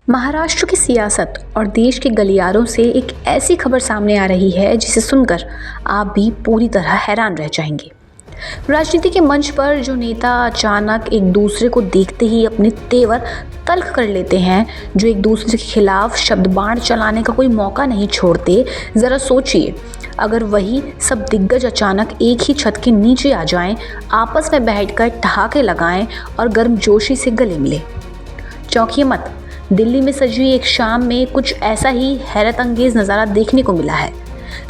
महाराष्ट्र की सियासत और देश के गलियारों से एक ऐसी खबर सामने आ रही है जिसे सुनकर आप भी पूरी तरह हैरान रह जाएंगे। राजनीति के मंच पर जो नेता अचानक एक दूसरे को देखते ही अपने तेवर तल्ख कर लेते हैं, जो एक दूसरे के खिलाफ शब्द बाण चलाने का कोई मौका नहीं छोड़ते, ज़रा सोचिए अगर वही सब दिग्गज अचानक एक ही छत के नीचे आ जाएं, आपस में बैठकर ठहाके लगाएं और गर्मजोशी से गले मिले। चौंकिए मत, दिल्ली में सजी एक शाम में कुछ ऐसा ही हैरत अंगेज नज़ारा देखने को मिला है,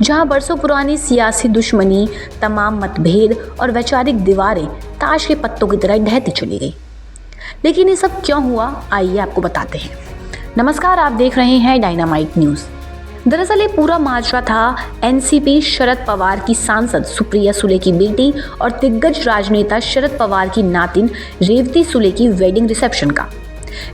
जहां बरसों पुरानी सियासी दुश्मनी, तमाम मतभेद और वैचारिक दीवारें ताश के पत्तों की तरह ढहती चली गई। लेकिन ये सब क्यों हुआ, आइए आपको बताते हैं। नमस्कार, आप देख रहे हैं डायनामाइट न्यूज़। दरअसल ये पूरा माजरा था एनसीपी शरद पवार की सांसद सुप्रिया सुले की बेटी और दिग्गज राजनेता शरद पवार की नातिन रेवती सुले की वेडिंग रिसेप्शन का।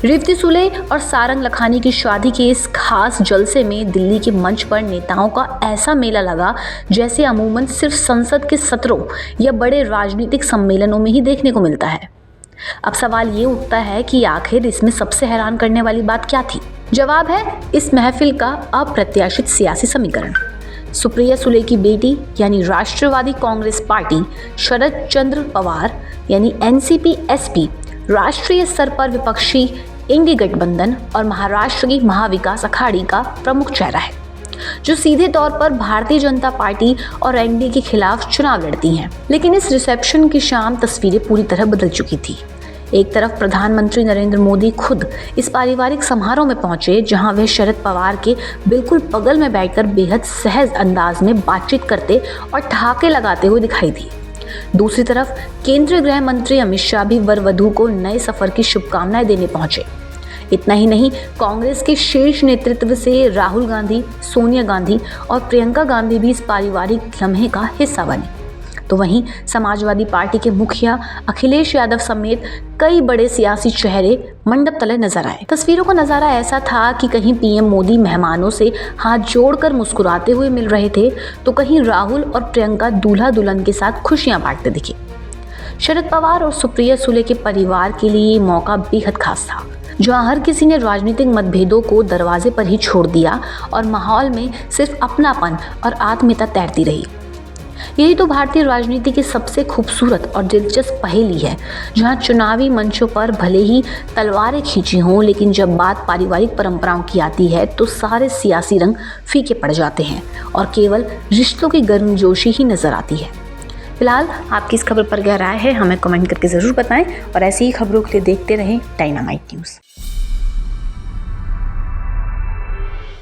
रेवती सुले और सारंग लखानी की शादी के इस खास जलसे में दिल्ली के मंच पर नेताओं का ऐसा मेला लगा जैसे अमूमन सिर्फ संसद के सत्रों या बड़े राजनीतिक सम्मेलनों में ही देखने को मिलता है। अब सवाल ये उठता है कि आखिर इसमें सबसे हैरान करने वाली बात क्या थी? जवाब है इस महफिल का अप्रत्याशित सियासी समीकरण। सुप्रिया सुले की बेटी यानी राष्ट्रवादी कांग्रेस पार्टी शरद चंद्र पवार यानी एनसीपी एसपी राष्ट्रीय स्तर पर विपक्षी इंडी गठबंधन और महाराष्ट्र की महाविकास अखाड़ी का प्रमुख चेहरा है, जो सीधे तौर पर भारतीय जनता पार्टी और एनडीए के खिलाफ चुनाव लड़ती हैं। लेकिन इस रिसेप्शन की शाम तस्वीरें पूरी तरह बदल चुकी थी। एक तरफ प्रधानमंत्री नरेंद्र मोदी खुद इस पारिवारिक समारोह में पहुंचे, जहां वे शरद पवार के बिल्कुल बगल में बैठकर बेहद सहज अंदाज में बातचीत करते और ठहाके लगाते हुए दिखाई दिए। दूसरी तरफ केंद्रीय गृह मंत्री अमित शाह भी वर वधू को नए सफर की शुभकामनाएं देने पहुंचे। इतना ही नहीं, कांग्रेस के शीर्ष नेतृत्व से राहुल गांधी, सोनिया गांधी और प्रियंका गांधी भी इस पारिवारिक लम्हे का हिस्सा बने। तो वहीं समाजवादी पार्टी के मुखिया अखिलेश यादव समेत कई बड़े सियासी चेहरे मंडप तले नजर आए। तस्वीरों का नजारा ऐसा था कि कहीं पीएम मोदी मेहमानों से हाथ जोड़कर मुस्कुराते हुए मिल रहे थे, तो कहीं राहुल और प्रियंका दूल्हा दुल्हन के साथ खुशियां बांटते दिखे। शरद पवार और सुप्रिया सुले के परिवार के लिए ये मौका बेहद खास था, जहां हर किसी ने राजनीतिक मतभेदों को दरवाजे पर ही छोड़ दिया और माहौल में सिर्फ अपनापन और आत्मीयता तैरती रही। यही तो भारतीय राजनीति की सबसे खूबसूरत और दिलचस्प पहेली है, जहां चुनावी मंचों पर भले ही तलवारें खींची हों, लेकिन जब बात पारिवारिक परंपराओं की आती है तो सारे सियासी रंग फीके पड़ जाते हैं और केवल रिश्तों की गर्मजोशी ही नजर आती है। फिलहाल आपकी इस खबर पर क्या राय है, हमें कमेंट करके ज़रूर बताएं और ऐसी ही खबरों के लिए देखते रहें डायनामाइट न्यूज़।